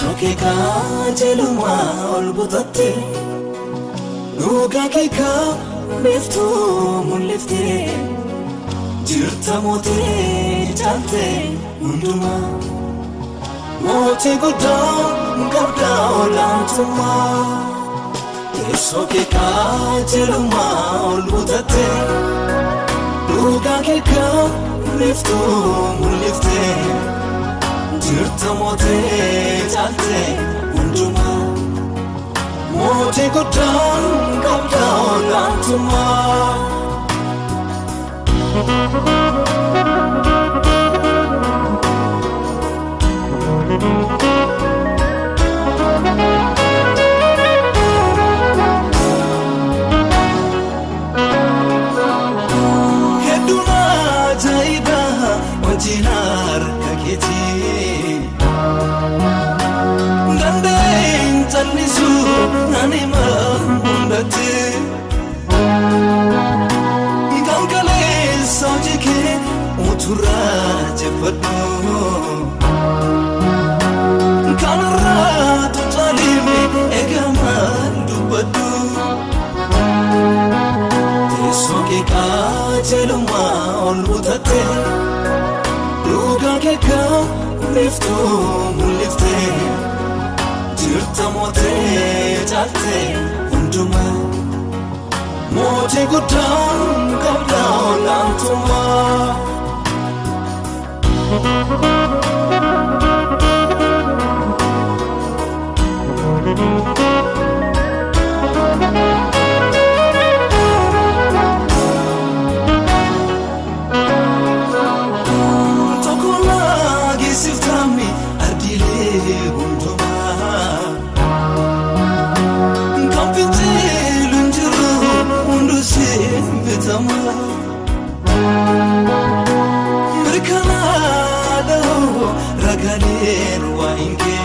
Sokeka jeluma olbutate Nuga keka miftu mulifte Jirta mote chante unduma Mote guda ngabda olantuma Sokeka jeluma olbutate Nuga keka miftu mulifte Jirta mote chante unduma Mote gudan kabda olantuma Keduna jaiba wajinar kaketi Tannisu nanima hundate Igankale saujike utura jefadu Kanara tutalime egama dubadu Tesoke kajeluma olbutate Ruga keka liftu mulifte Jirta mote chate unduma Mote gudan kabda olantuma Tokola gisiftami ardile unduma Betama Merkana dahu ragalir wainge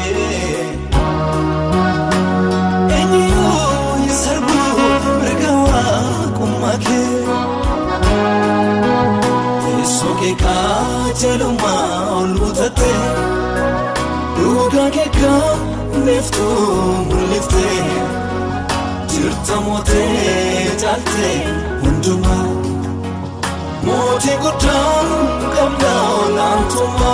Enyo yisarbu mergawa kumake Tesoke kajeluma olbutate Ruga keka liftu mulifte Jirta mote chate unduma Mote gudan kabda olantuma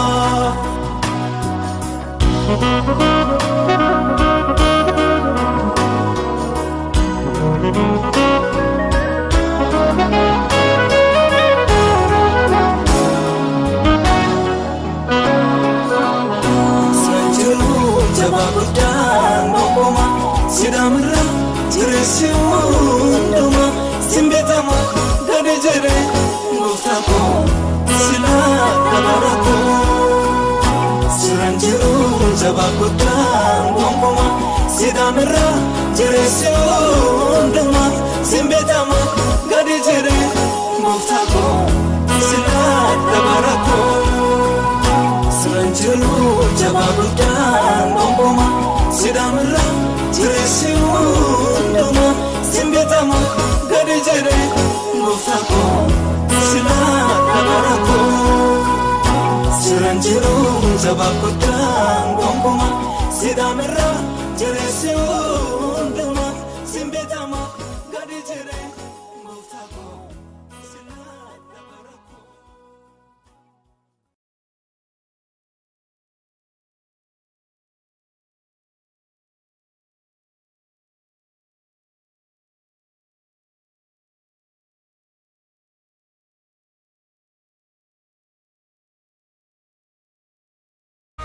Sanjulu jaba gudan bokoma sidamra Jiresi unduma simbetama gadejere Muftako sila kabarako Suranjiru jabakutan gomboma sidamra Jiresi unduma simbetama gadejere Muftako sila kabarako Suranjiru jabakutan gomboma sidamra Jiresi unduma simbetama gadejere Muftako sila kabarako Suranjiru jabakutan gomboma sidamra Jiresi unduma simbetama gadejere Muftako sila kabarako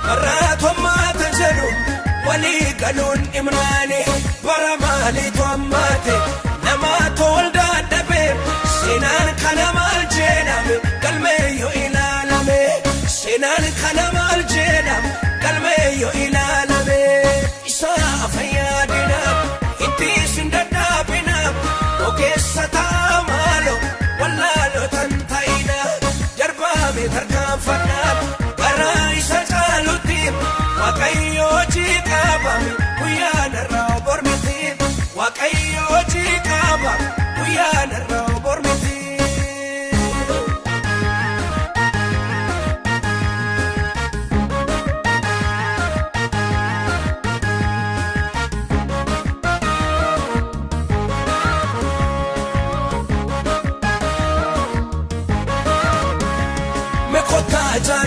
Maratoma tajaru wali kanun imrani baramali tomate nama tolda dabe sinan kanamal jenam kalme yo ilalame sinan kanamal jenam kalme yo ilalame isa afayadina itti sindadabina okesata malo wallalo tantaina jarba me tarkam fanab bara isa Wakayo chikaba kuyana rao bormiti Wakayo chikaba kuyana rao bormiti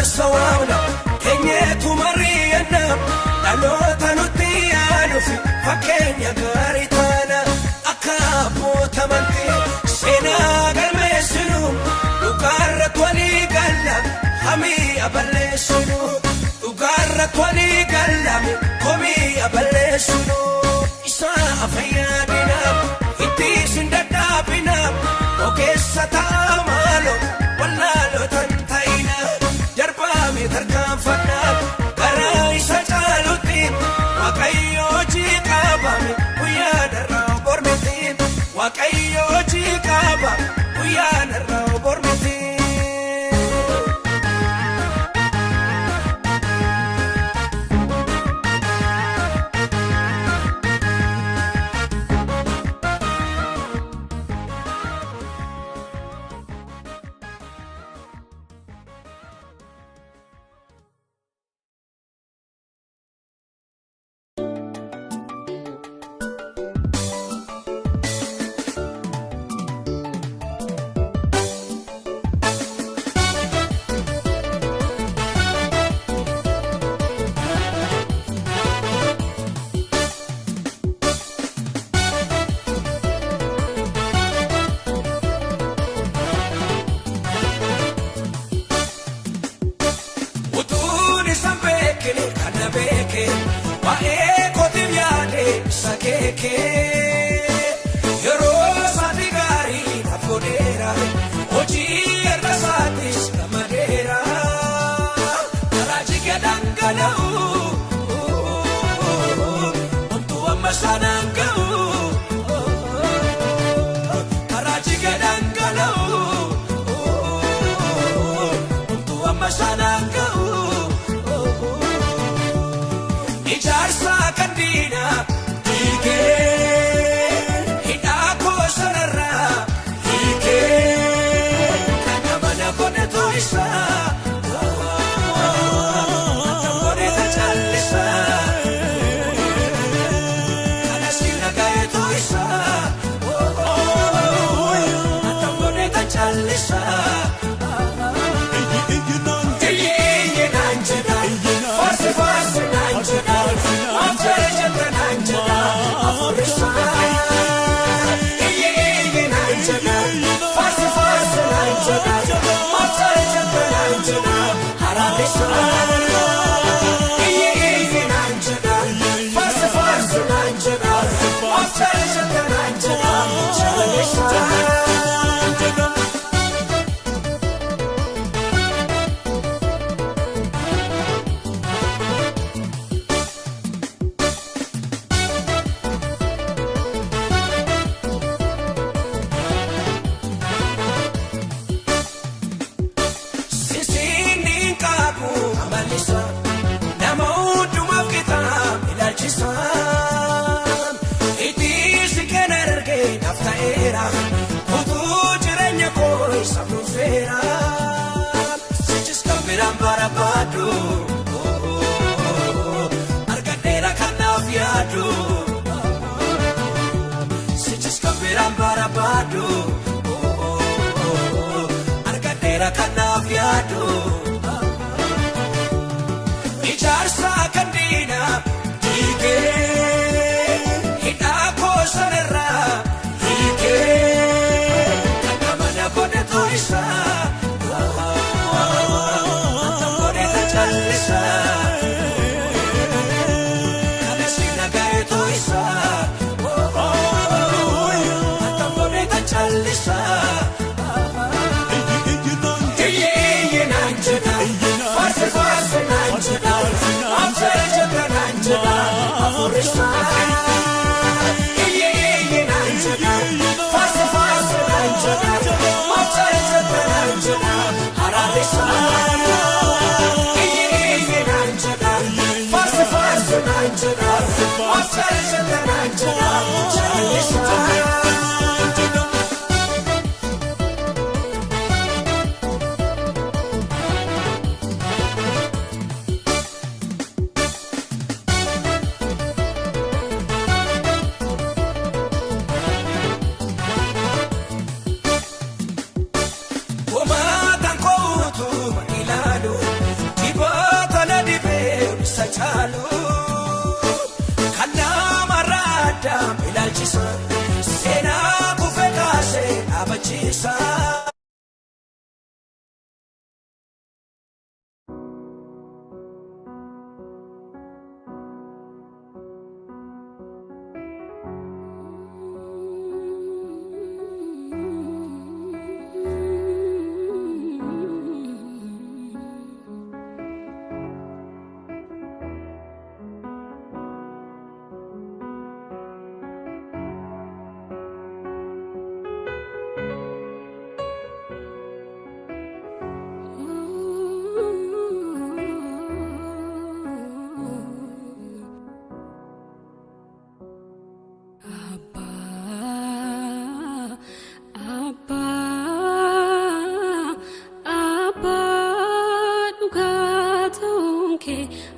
sawawna kenyetu mariyana dalota nuti anufi fakenya garitana akabota manti sena galmesinu ugarra twani galla hami abalesinu ugarra twani galla komi abalesinu isa afayadina iti sindadabina okessa tamalo wallalo tantaina jarbami tarkanfana garai sachaluti waqayyo jiqabami uyadarra bormiti waqayyo jiqaba uyadarra bormiti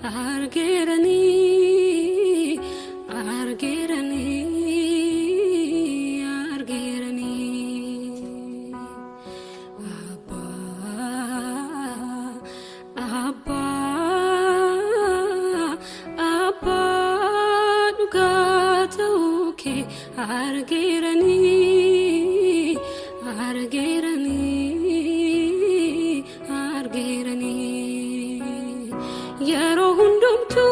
argerani argerani argerani abba abba abba dugatauke argerani argerani argerani yaro hundumtu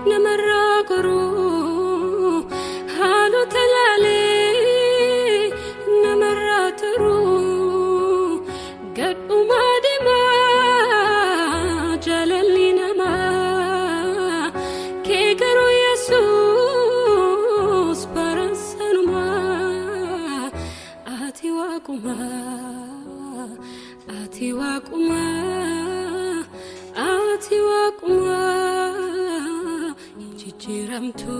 namaragoro halu talale namaratru gadu madima jalali nama kegaru yesus parasanuma ati waquma ati waquma ati waquma injiramtu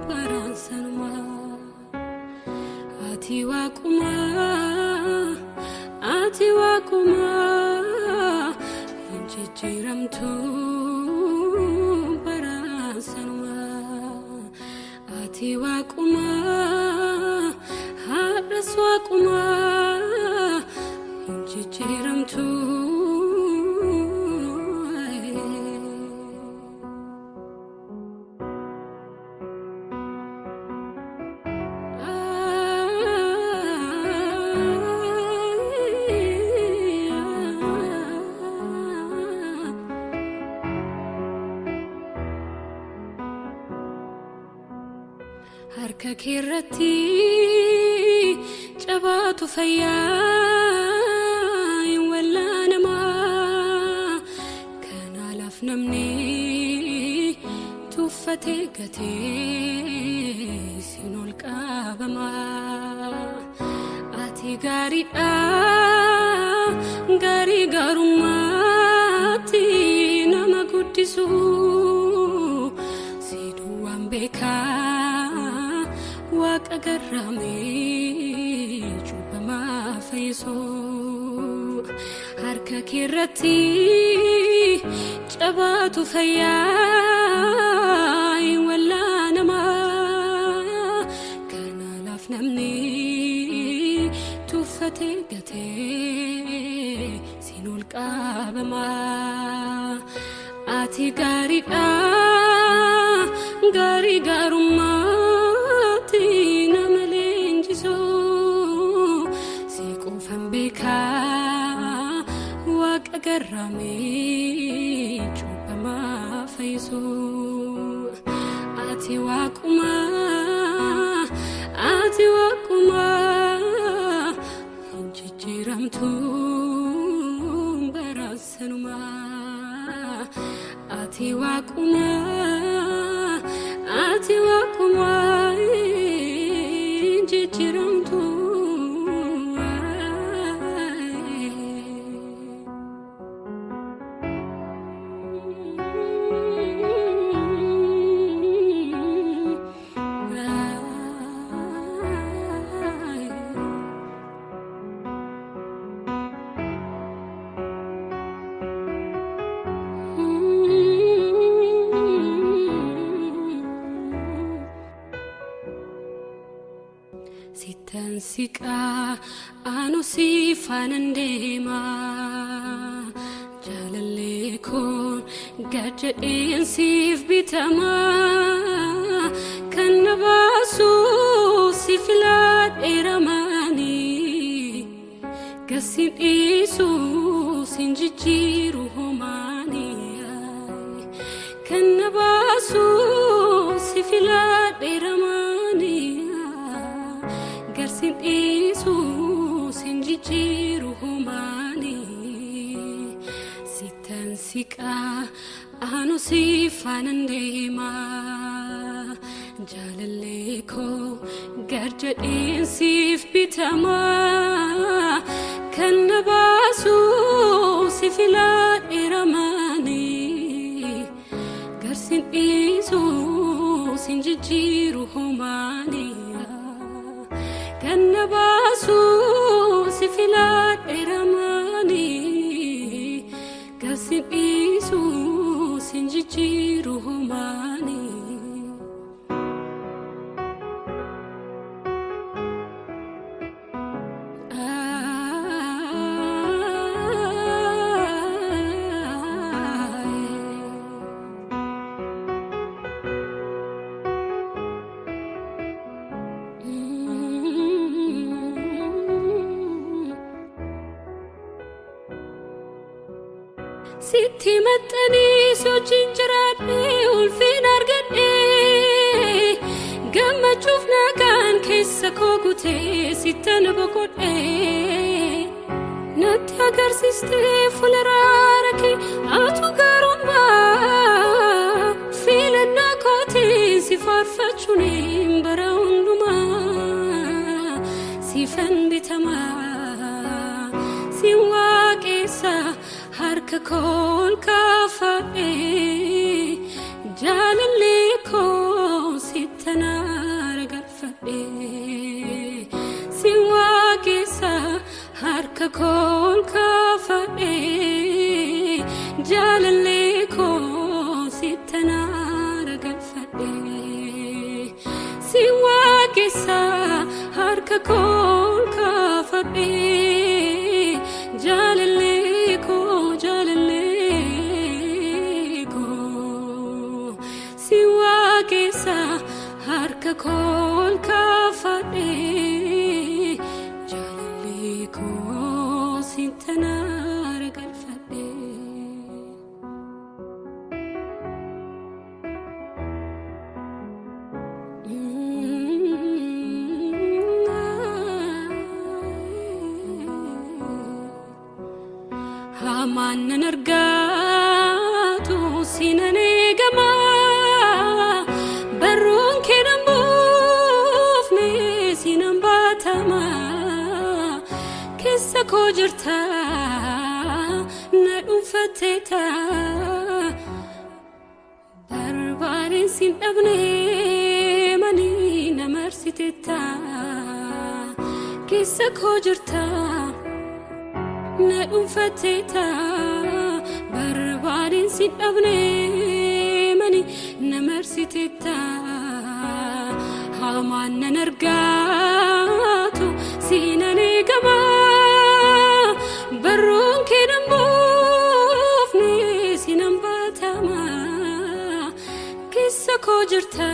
parasanuma ati waquma injiramtu parasanuma ati waquma hadas waquma injiramtu harka keerratti cabatu fayyaa wallanama kana laf namni tuffate gate sinul qabama ati gaariidha gaarii gaarummaatti nama guddisu siduwwan beekaa waqa garame chubama fayso harka keerratti cabatu fayyaa wallanama kana laf namni tuffate gate sinul qabama ati gaariidha gaarii gaarummaa waqa garame chubama fayso ati waquma injiramtu parasanuma ati waquma injiramtu sitansika anu sifanandema jalalekon gadjedhen sif bitama kannabasu sifiladheramani gasin isu sinjijiru homani kannabasu sifiladheramani garsin isu sinjijiru homani sitansika anu sifanandema jalaleko gadjedhen sif bitama kannabasu sifiladheramani garsin isu sinjijiru homani kannabasu sifiladheramani garsin sitti maxxanii sochiin jiraadhee ulfina argadhee gammachuuf nagaan keessa koo gutee sittan boqodhee natti agarsiistee fuula raara kee atu gaarummaa filannaa kootiin si faarfachuun bara hundumaa sifan bitamaa si waaqessa harka koo kaafadhee jaalallee koo sittan argadhee si waaqessa harka koo kaafadhee jaalallee koo sittan argadhee si waaqessa harka koo kaafadhee jaalallee koo si waaqessa harka koo kaafadhee jaalallee koo sittan argadhee Hamaan argaatu sinan eegamaa barruun keenan buufne sinan baatamaa keessa koo jirta na dhuunfatteeta barbaadeen sin dhabne manii na marsiteeta keessa koo jirta na dhuunfatteeta barbaadeen sin dhabne manii na marsiteeta hamaan nan argaatu sinan eegamaa barruun keenan buufne sinan baatamaa keessa koo jirta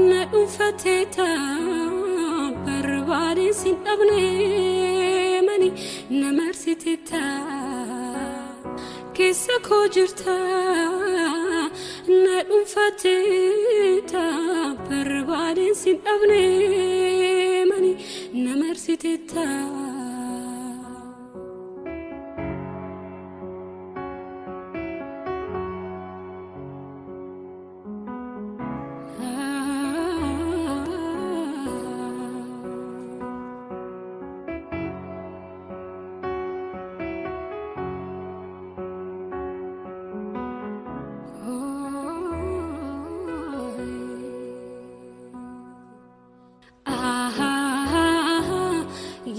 na dhuunfatteeta barbaadeen sin dhabne manii na marsiteeta keessa koo jirta na dhuunfatteeta barbaadeen sin dhabne manii na marsiteeta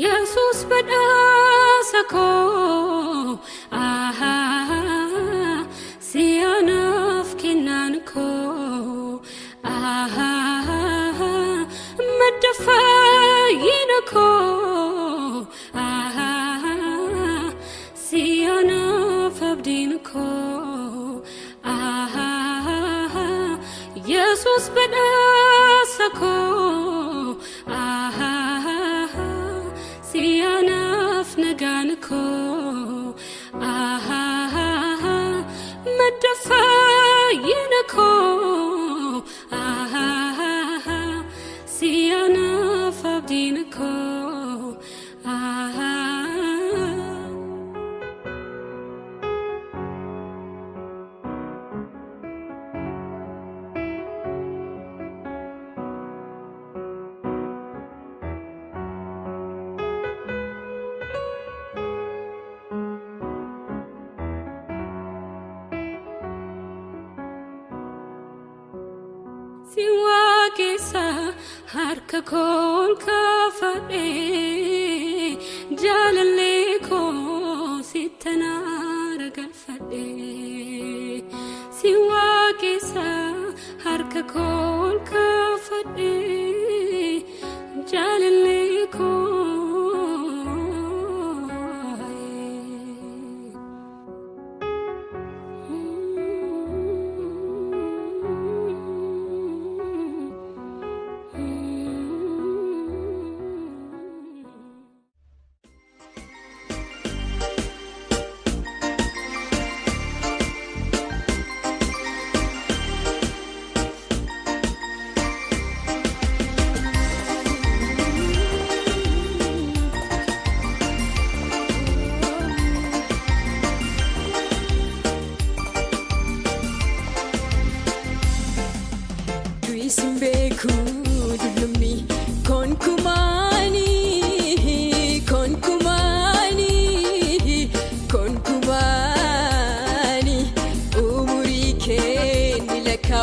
Yesus badhaasa koo si anaaf kennaan koo madda fayyina koo si anaaf abdiin koo Yesus badhaasa koo si anaaf nagaan koo madda fayyina koo si anaaf abdiin koo si waaqessa harka koo kaafadhee jaalallee koo sittan argadhee si waaqessa harka koo kaafadhee jaalallee koo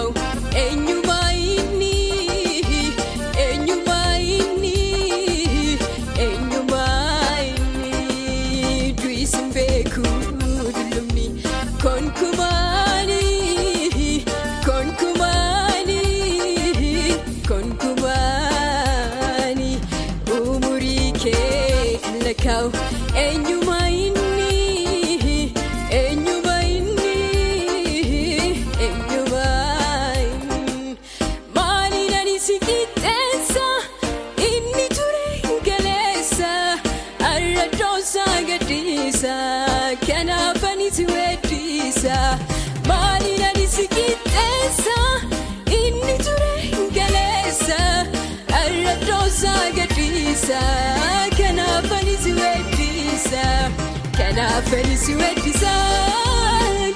lakkaa'u eenyumaa inni du'is hin beeku dullumni konkumaani umurii kee lakkaa'u eenyumaa inni maaliin ani si qixxeessa inni ture galeessa arra doosaa gadhiisa kanaaf ani si weeddisa maaliin ani si qixxeessa inni ture galeessa arra doosaa gadhiisa kanaaf ani si weeddisa kanaaf ani si weeddisa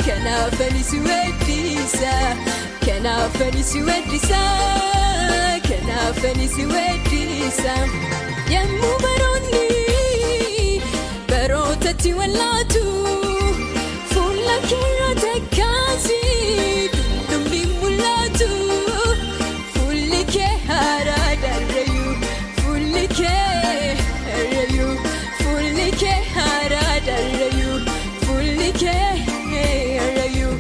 kanaaf ani si weeddisa kanaaf ani si weeddisa kanaaf ani si weeddisa yemmuu barootatti wallaatu fuula keerra takkaasi dullumni mul'atu fuulli kee haaraa darrayu fuulli kee harayu fuulli kee haaraa darrayu fuulli kee harayu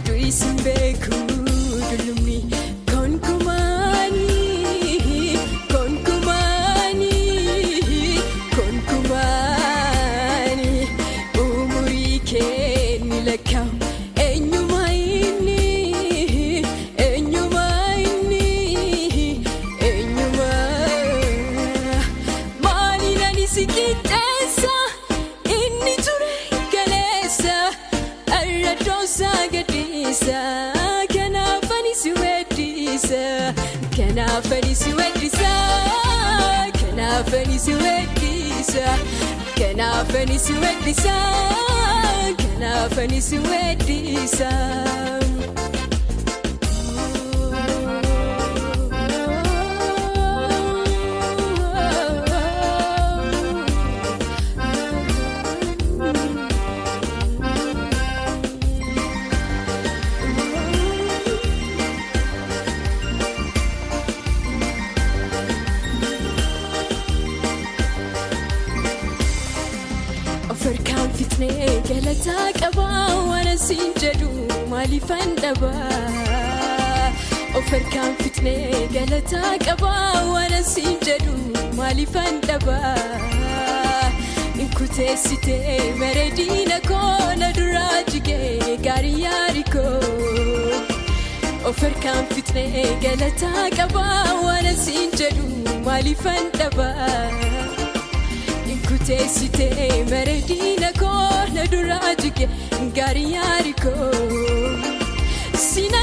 du'is hin beeku dullumni konkumaani umurii kee ni lakkaa'u eenyumaa inni maaliin ani si qixxeessa inni ture galeessa arra doosaa gadhiisa kanaaf ani si weeddisa kanaaf ani si weeddisa kanaaf ani si weeddisa kanaaf ani si weeddisa kanaaf ani si weeddisa Ofirkaan fitnee galataa qabaa waan asiin jedhu maaliifan dhabaa ofirkaan fitnee galataa qabaa waan asiin jedhu maaliifan dhabaa inkuteessitee bareedina koo na duraa jigee gaarii yaari koo ofirkaan fitnee galataa qabaa waan asiin jedhu maaliifan dhabaa inkuteessitee bareedina koo na duraa jigee gaarii yaari koo sina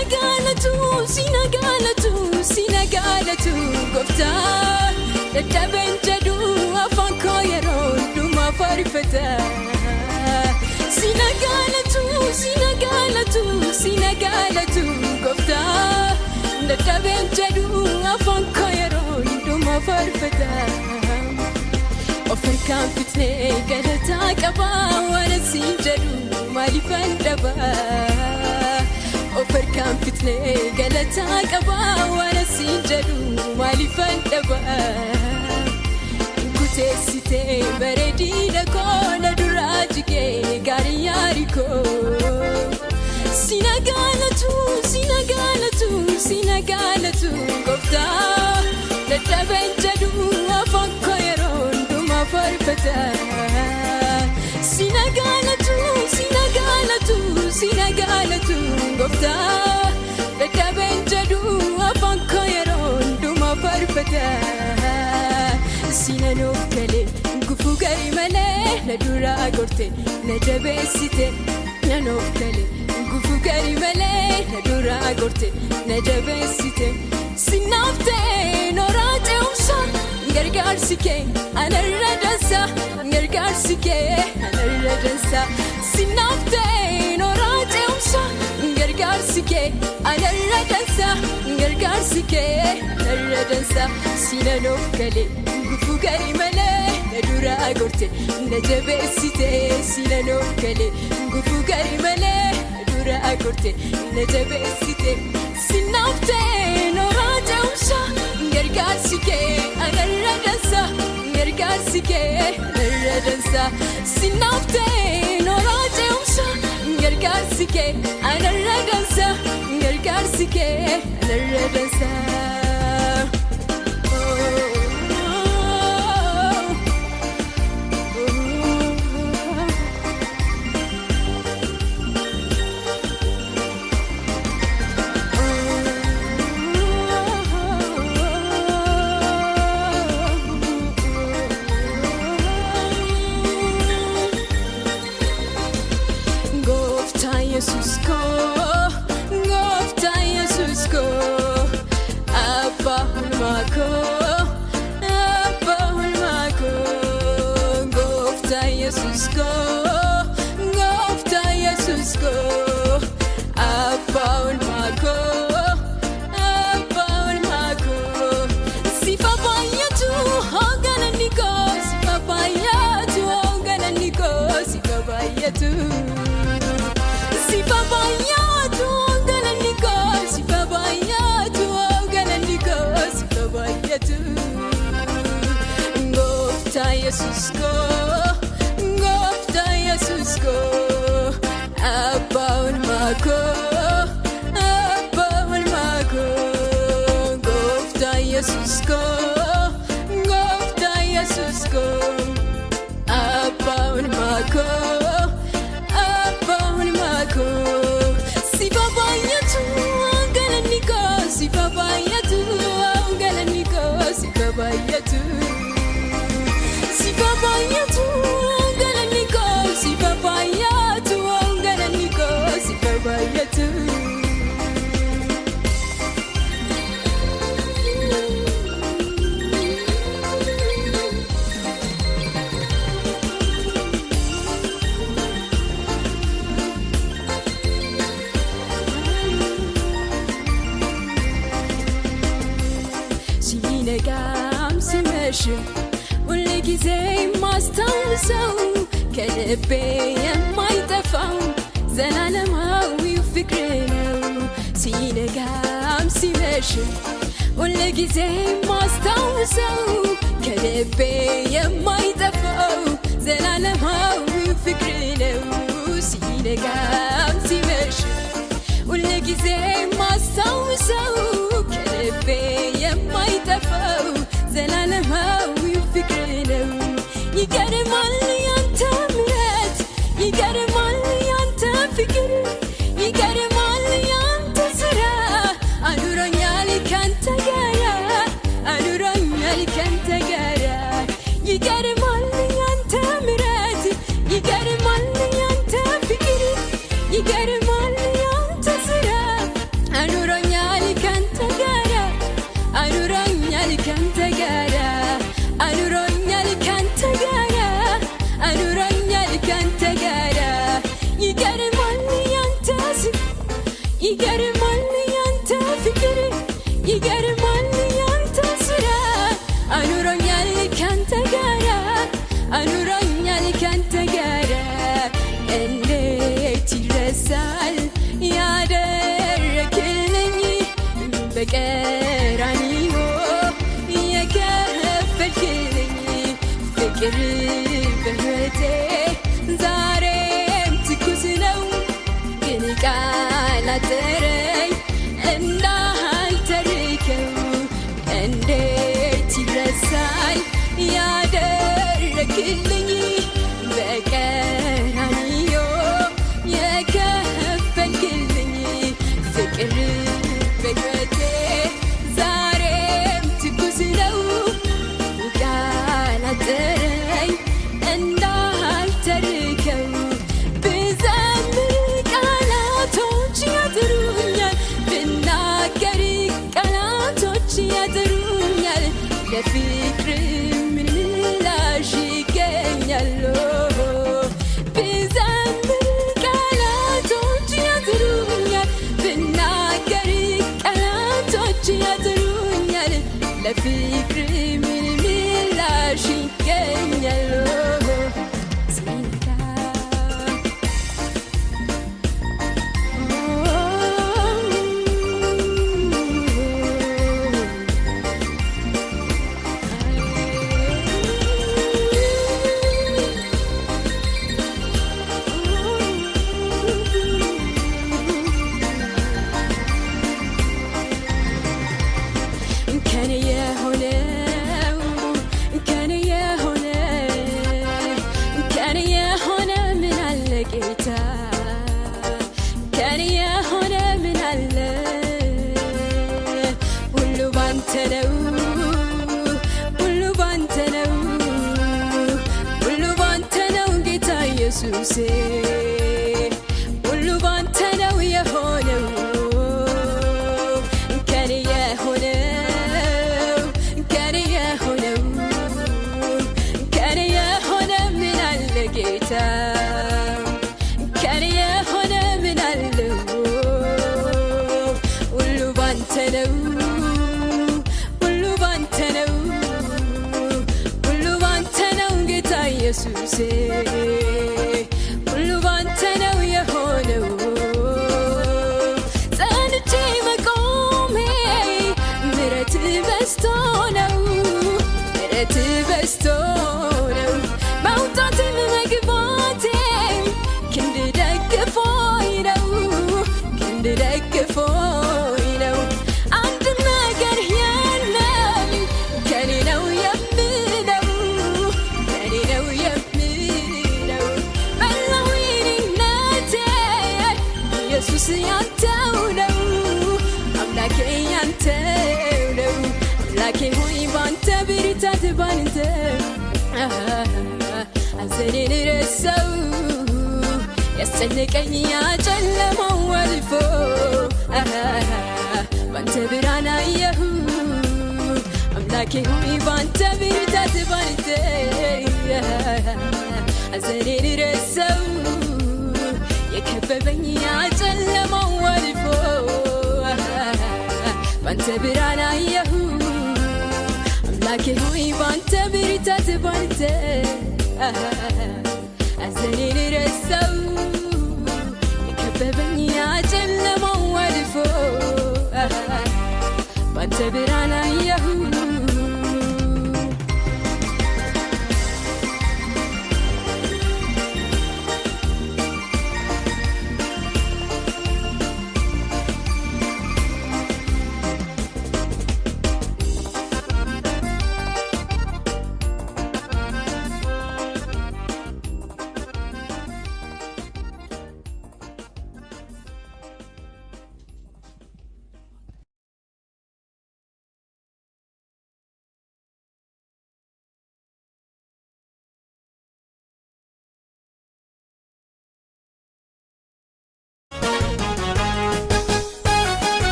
gaalatu gooftaa dadhabeen jedhu afaan koo yeroo hundumaa faarfata sina gaalatu gooftaa dadhabeen jedhu afaan koo yeroo hundumaa faarfata ofirkaan fitnee galataa qabaa waan asiin jedhu maaliifan dhabaa ofirkaan fitnee galataa qabaa waan asiin jedhu maaliifan dhabaa inkuteessitee bareedina koo na duraa jigee gaarii yaari koo sina gaalatu gooftaa dadhabeen jedhu afaan koo yeroo hundumaa faarfata sina gaalatu gooftaa dadhabeen jedhu afaan koo yeroo hundumaa faarfata sina nuuf galee gufuu garii malee na duraa gorte na jabeessite na nuuf galee gufuu garii malee na duraa gorte na jabeessite sinaaf ta'e nooraa ce'umsa gargaarsi kee anarra dansa gargaarsi kee anarra dansa sinaaf ta'e nooraa ce'umsa gargaarsi kee anarra dansa gargaarsi kee anarra dansa sina nuuf galee gufuu garii malee na duraa gorte na jabeessite sina nuuf galee gufuu garii malee na duraa gorte na jabeessite sinnaafte nooraa ce'umsa gargaarsi kee anarra dansa gargaarsi kee anarra dansa sinnaafte nooraa ce'umsa gargaarsi kee anarra dansa gargaarsi kee anarra dansa. Yesus ko, Gofta Yesus ko, Abba ulmako, Gofta Yesus ko, Gofta Yesus ko, Abba ulmako, si babayatu angalaniko, si babayatu angalaniko, si babayatu. Babayatu angalaniko, si babayatu angalaniko, si babayatu. ሲነጋም ሲመሽም ሁልጊዜ ማስታውሰው ከልቤ የማይጠፋው ዘላለማዊው ፍቅር ነው። ሲነጋም ሲመሽም ሁልጊዜ ማስታውሰው ከልቤ የማይጠፋው ዘላለማዊው ፍቅር ነው። ሲነጋም ሲመሽም ሁልጊዜ ማስታውሰው ከልቤ የማይጠፋው ዘላለማዊው ፍቅር ነው። ይገርማል ያንተ ምሕረት፣ ይገርማል ያንተ ፍቅር፣ ይገርማል ያንተ ሥራ አኑሮኛል ካንተ ጋራ፣ አኑሮኛል ካንተ ጋራ። ይገርማል ያንተ ምሕረት፣ ይገርማል ያንተ ፍቅር፣ ይገርማል ያንተ ሥራ አኑሮኛል ካንተ ጋራ፣ አኑሮኛል ካንተ ጋራ፣ አኑሮኛል ካንተ ጋራ፣ አኑሮኛል ካንተ ጋራ። ይገርማል ያንተ ስም፣ ይገርማል ያንተ ፍቅር፣ ይገርማል ያንተ ሥራ አኑሮኛል ካንተ ጋራ፣ አኑሮኛል ካንተ ጋራ። እንዴት ይረሳል ያደረክልኝ በቀራንዮ የከፈልክልኝ ፍቅር በሕይወቴ ዛሬም ትኩስ ነው፣ ግን ቃል አጠረኝ እንዳልተርከው። እንዴት ይረሳል ያደረክልኝ በቀራንዮ የከፈልክልኝ ፍቅር በሕይወቴ ዛሬም ትኩስ ነው፣ ቃል አጠረኝ እንዳልተርከው። ብዘምር ቃላቶች ያጥሩኛል፣ ብናገር ቃላቶች ያጥሩኛል። ለፍቅር ምን ምላሽ ይገኛል? ብዘምር ቃላቶች ያጥሩኛል፣ ብናገር ቃላቶች ያጥሩኛል። ለፍቅር ምን ምላሽ ይገኛል? ሲነጋ ኢየሱሴ ሁሉ ባንተ ነው የሆነው ከኔ የሆነው ከኔ የሆነው ከኔ የሆነ ምን አለ ጌታ ከኔ የሆነ ምን አለው ሁሉ ባንተ ነው ሁሉ ባንተ ነው ሁሉ ባንተ ነው ጌታ ኢየሱሴ ሁሉ ባንተ ነው የሆነው ጸንቼ መቆሜ ምሕረት በዝቶ ነው ምሕረት በዝቶ ነው መውጣትም መግባቴም ክንድ ደግፎኝ ነው ክንድ ደግፎኝ ነው አንድም ነገር የለም ከኔ ነው የምለው ከኔ ነው የምለው መላው እኔነቴ ኢየሱስ ያንተው ነው አምላኬ ያንተው ነው አምላኬ ሆይ ባንተ ብርታት ባንተ ሐዘኔን ረሳው ያስጨነቀኝ ያጨለመው አልፎ ባንተ ብርሃን አየሁ አምላኬ ሆይ ባንተ ብርታት ባንተ ሐዘኔን ረሳው የከበበኝ ያጨለመው አልፎ ባንተ ብርሃን አየሁ አምላኬ ሆይ ባንተ ብርታት ባንተ ሐዘኔን ረሳው የከበበኝ ያጨለመው አልፎ ባንተ ብርሃን አየሁ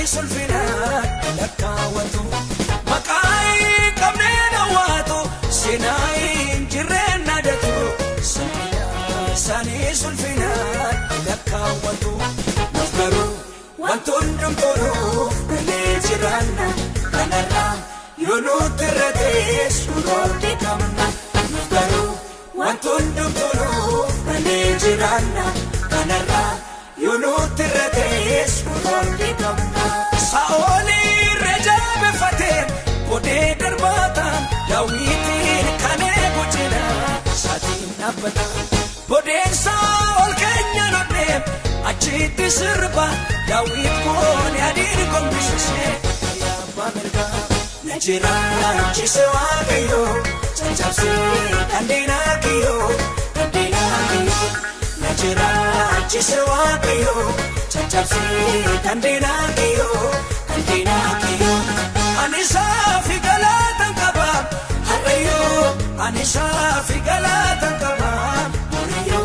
sulfina lakawatu makai kamne nawatu sinai jirena datu sani sulfina lakawatu nafkaru wantundum toro kale jirana kanara yonutrate suroti kamna nafkaru wantundum toro kale jirana kanara yonutrate suroti kamna saoli rejab fatem bode darbata dawitin kane gujina satin nabata bode saol kenya nodem achiti sirba dawit kon yadir kombishse ya bamerga najira chisewa kayo chanchapse kandina kiyo najira chisewa kayo chanchapse kandina kiyo anisa fi galatan kaba harayo anisa fi galatan kaba harayo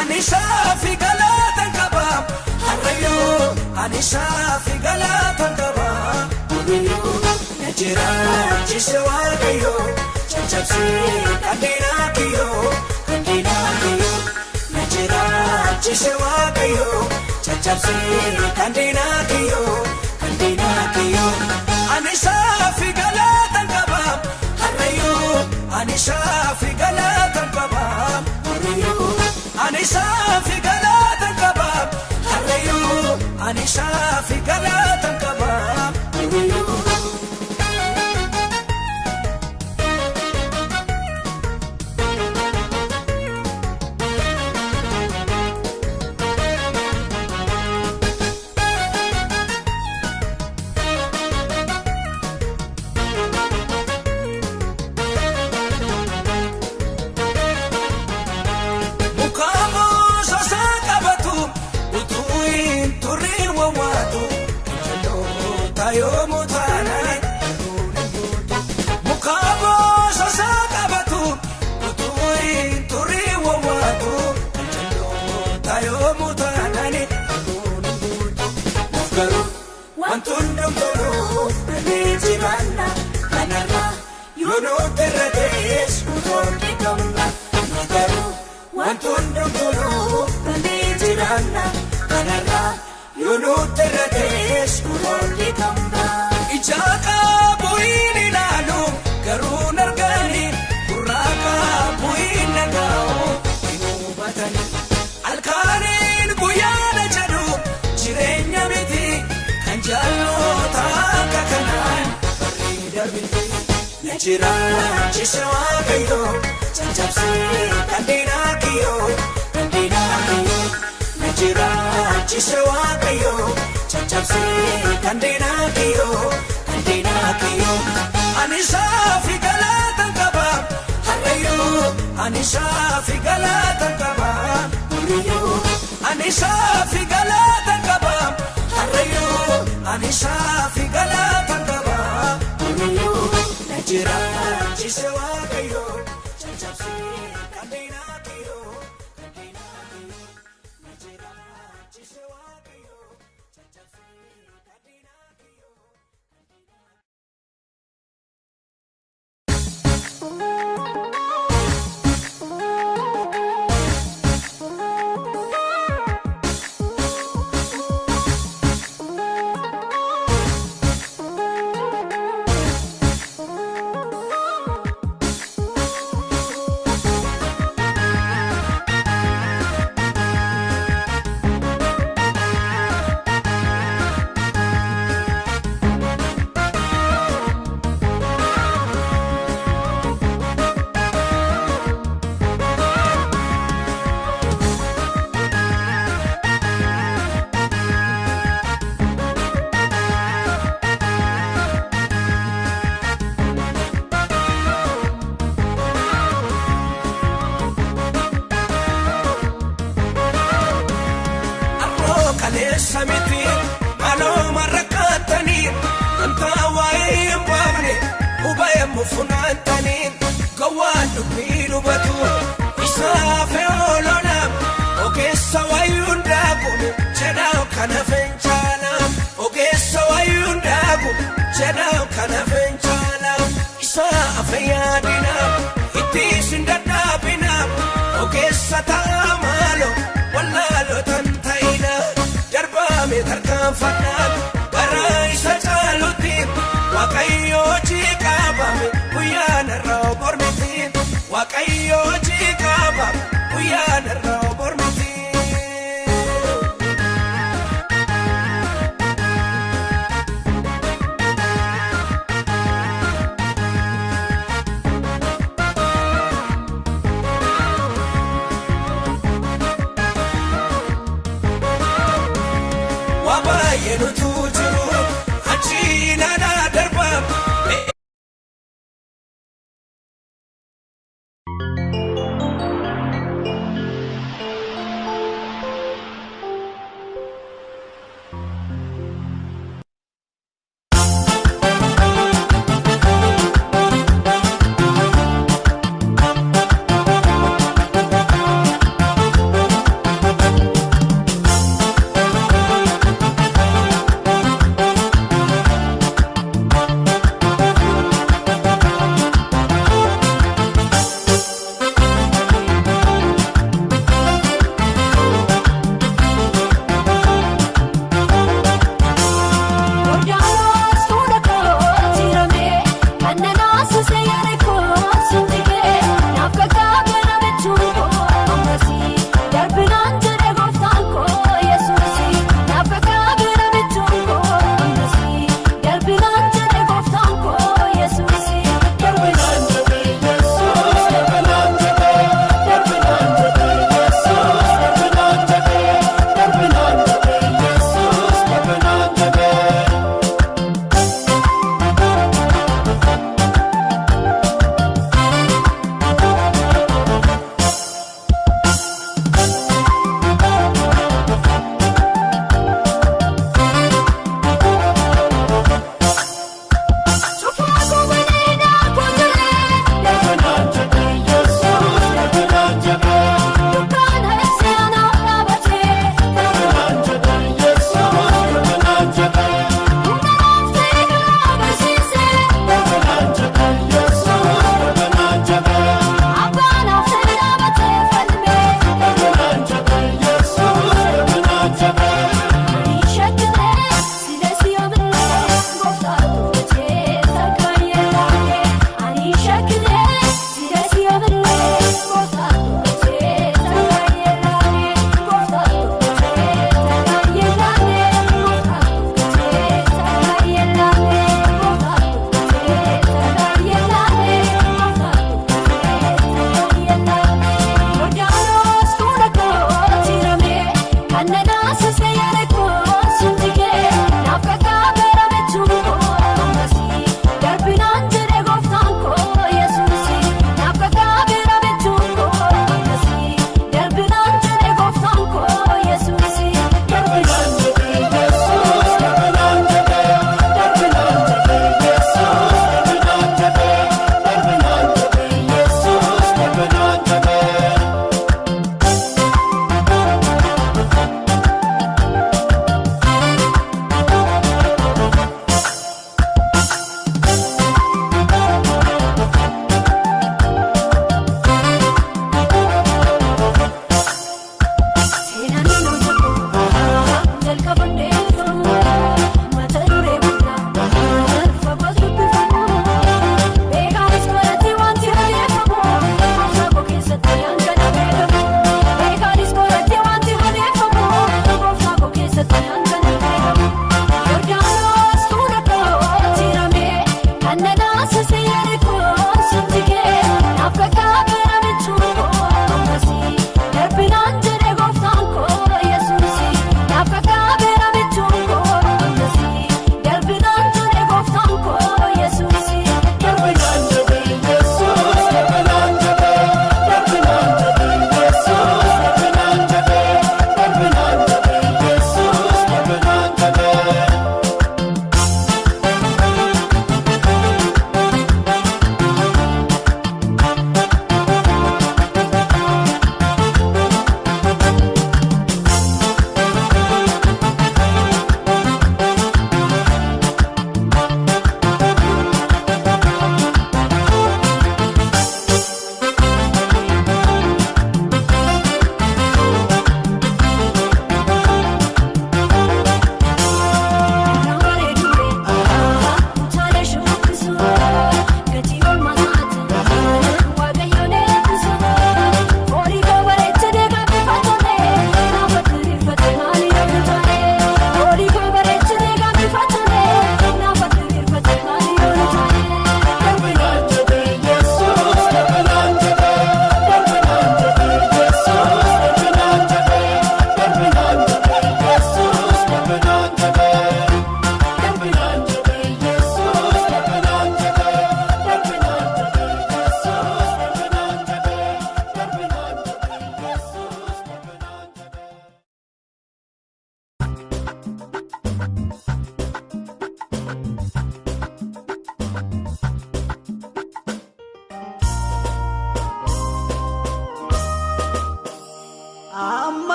anisa fi galatan kaba harayo anisa fi galatan kaba harayo najira chisewa kayo chanchapse kandina kiyo najira chisewa kayo chanchapse kandina kiyo anisa fi galatan kaba harayo anisa fi galatan kaba harayo anisa fi galatan kaba harayo anisa fi galatan kaba harayo yoomuu taanani arguun hin bultu. Nuuf garuu wantoon dhamdoluu dhabee jiraanna kanarraa yoo nuti irra ta'es nufoonni qabna. Nuuf garuu wantoon dhamdoluu dhabee jiraanna kanarraa yoo nuti irra ta'es nufoonni qabna. Ijaa qabu hin ilaalu garuu nargani gurraa qabu hin dhaga'u hin hubatani. Halkaniin guyyaana jedhu jireenya miti kan jaalloota akka kanaan bareeda miti. Na jiraachise Waaqayyoo caccabsee kan diinaa kiyyoo kan diinaa kiyyoo. Na jiraachise Waaqayyoo caccabsee kan diinaa kiyyoo kan diinaa kiyyoo. Ani saafi galata qaba harreeyyuu ani saafi galata qaba harreeyyuu ani saafi galata qaba harreeyyuu ani saafi galata qaba harreeyyuu. Na jiraachise Waaqayyoo caccabsee kan diinaa kiyyoo kan diinaa kiyyoo. Na jiraachise Waaqayyoo caccabsee kan diinaa kiyyoo. Samiti maloma rakatani anta wae mbane ubaye mufunantani gawandu birubatu isafe olona ogessa wayundagu chena kana fenchala ogessa wayundagu chena kana fenchala isafe yadina itisindadabina ogessa tamalo wallalo tantaina. Me tarkan fanat bara isa chaluti Waaqayyo jikabame kuyana rao bormiti Waaqayyo jikabame kuyana rao bormiti. Wabayenu tujiru achina na darba.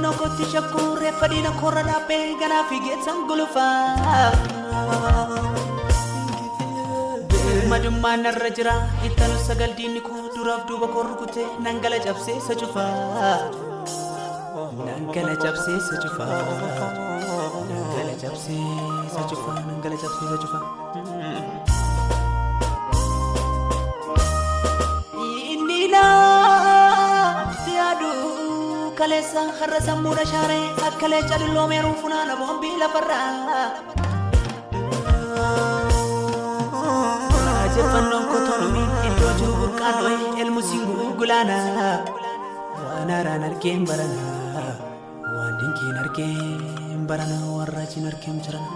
no kotti shakure fadina korana be gana figetan gulufa madumma narrajira itanu sagal dini ko duraf duba korrukute nangala jabse sajufa nangala jabse sajufa nangala jabse sajufa nangala jabse sajufa inila tiadu kalesa kharasa mura share akale challo meru funana bombi la farra Jefannon kotonomi iddoo jiru burqaadhoe elmu singu gulana waan haaraan argeen barana waan dinqiin argeen barana waan raajiin argeen jirana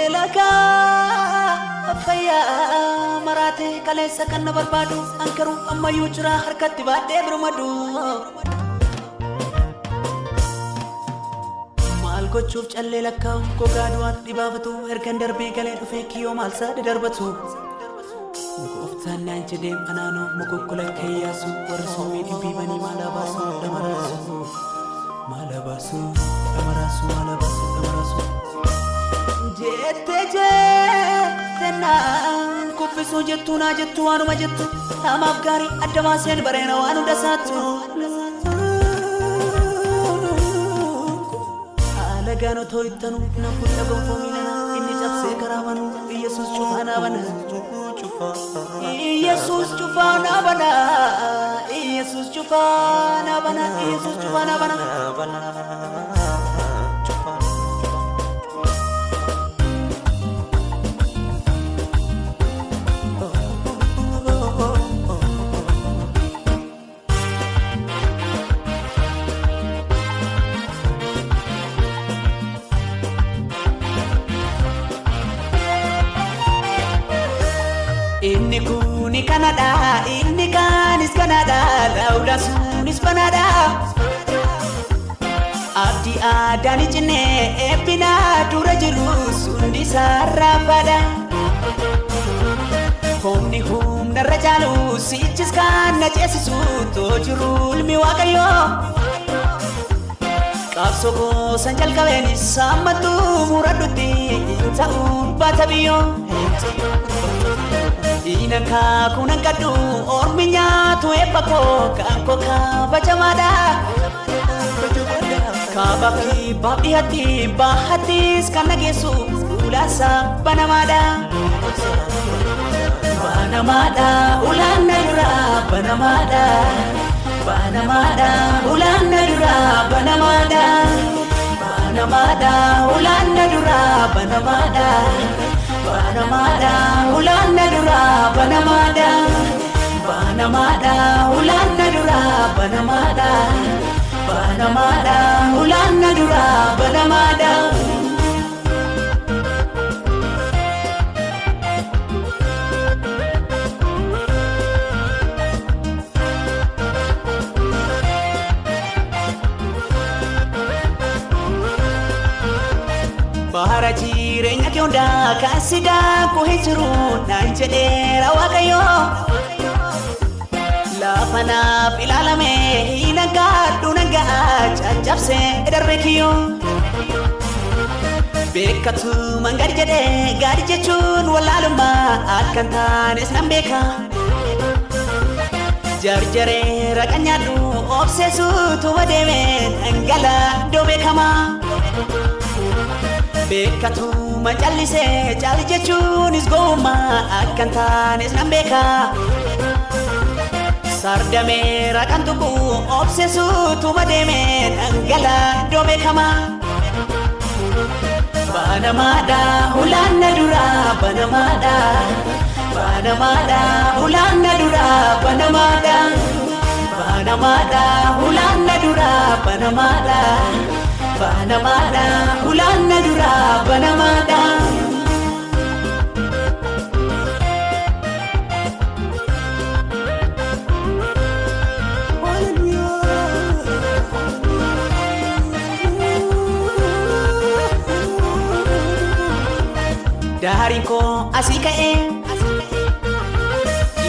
eelakaa fayyaa maraate kaleessa kan na barbaadu ankaruu ammayyuu jira harkatti baadhee birmadu gochuuf callee lakkaa'u gogaa du'aatti dhibaafatu ergan darbee galee dhufee kiyyoo maal saade darbatu gooftaan naan jedhee anaanoo mokokkola keeyyaasu warra soomii dhibbiibanii maala baasu dhamaraasu maala baasu dhamaraasu maala baasu dhamaraasu jettee naan kuffisuu jettuu naa jettu waanuma jettu namaaf gaarii adda baaseen bareena waan hunda saattu Gano toitanu na futa gonfomina inni cabse karavanu Yesus chufana bana Yesus chufana bana Yesus chufana bana Yesus chufana bana Inni kuni Canada, inni kanis Canada, laula sunis Canada. Abdi adani jine epina dura jiru sundi sarabada. Homni humna rajalu sichis kana jesisu tojurul mi wakayo. Kapsoko sanjal kaveni samatu muraduti intau batabiyo. Inaka kunan kadu orminya tu epako kanko kabacamada kabaki babi hati bahatis kana gesu ulasa banamada banamada ulana dura banamada banamada ulana dura banamada banamada ulana dura banamada Banamada ulana dura banamada Banamada ulana dura banamada Banamada ulana dura banamada Bahara jirenya ke onda kasida ko hijiru nan jedera wakayo la fana filalame inaga dunaga chajabse darbekiyo bekatu mangar jede gari jechun walaluma akantanes nambeka jarjare rakanyadu obsesu tu wademe angala dobekama Bekatu majalise jali jechun is goma akantanes nambeka Sardame rakantuku obsesu tu mademe angala dobekama Banamada ulana dura banamada Banamada ulana dura banamada Banamada ulana dura banamada Banamada ulana dura banamada Daharinko asikae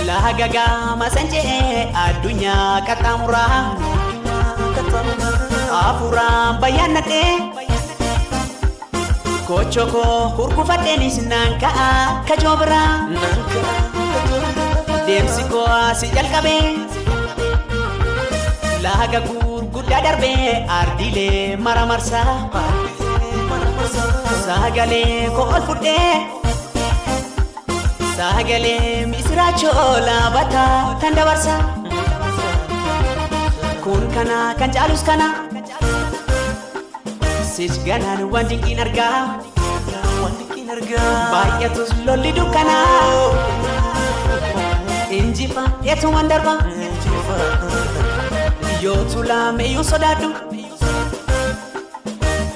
lahagaga masanje adunya katamura Afuraan bayyaannadhe kochoko hurgufadheenis naan ka'a kajoo biraa deemsi koo si jalqabe laga gurguddaa darbee ardiilee mara marsaa sagalee koo ol fudhee sagalee misiraachoo laabataa tan dabarsa kun kana kan caalus kana sich ganaan waan dinqiin argaa baay'atus lolli dukkanaa injifa eetuman darba yoo tulaame iyyuu sodaadhu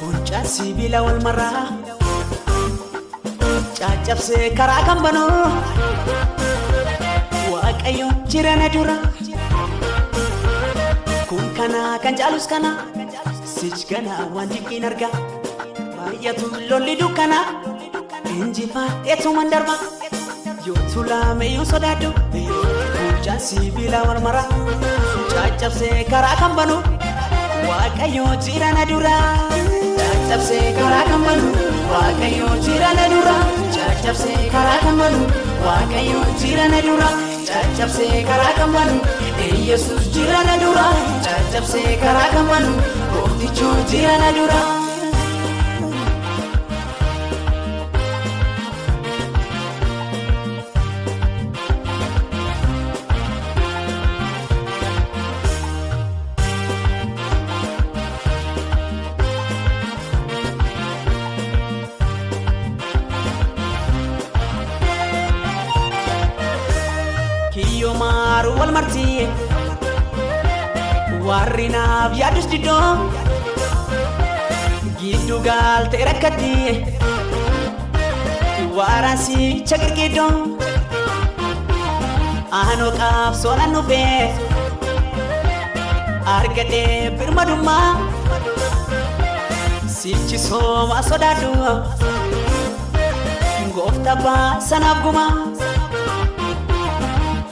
huccaan sibiila wal maraa caccabsee karaa kan banu waaqayyo jirana dura kun kana kan caalus kana sich ganaa waan dinqiin argaa baay'atus lolli dukkanaa injifa eetuman darba yoo tulaame iyyuu sodaadhu huccaan sibiila wal maraa caccabsee karaa kan banu waaqayyo jirana dura caccabsee karaa kan banu waaqayyo jirana dura caccabsee karaa kan banu waaqayyo jirana dura caccabsee karaa kan banu Yesus jirana dura caccabsee karaa kan banu gooftichi jirana dura. Kiyo maru wal marti warinaaf yaadus didoo giddu galte rakkatti waraansi chagirgidoo aanoo qaabsoona nufee argadhee birmadummaa sichi sooma sodaadhu gooftaa baasanaaf gumaa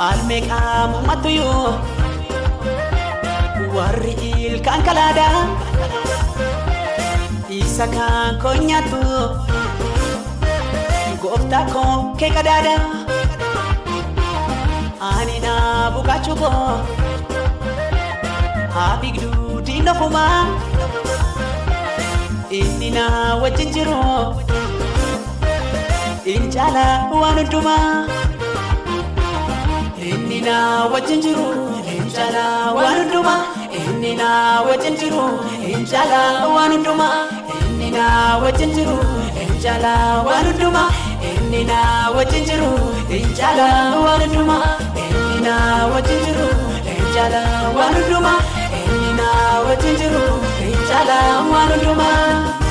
almeeqaa mummatuyyuu warri ilkaan kalaadaa isa kan koo nyaatu gooftaa koo kee qadaada ani naa bukaachuu koo haa bigduu diinofumaa inni naa wajjin jiru in caala waan hundumaa inni naa wajjin jiru in caala waan hundumaa inni naa wajjin jiru in caala waan hundumaa inni naa wajjin jiru in caala waan hundumaa inni naa wajjin jiru in caala waan hundumaa inni naa wajjin jiru in caala waan hundumaa inni naa wajjin jiru in caala waan hundumaa.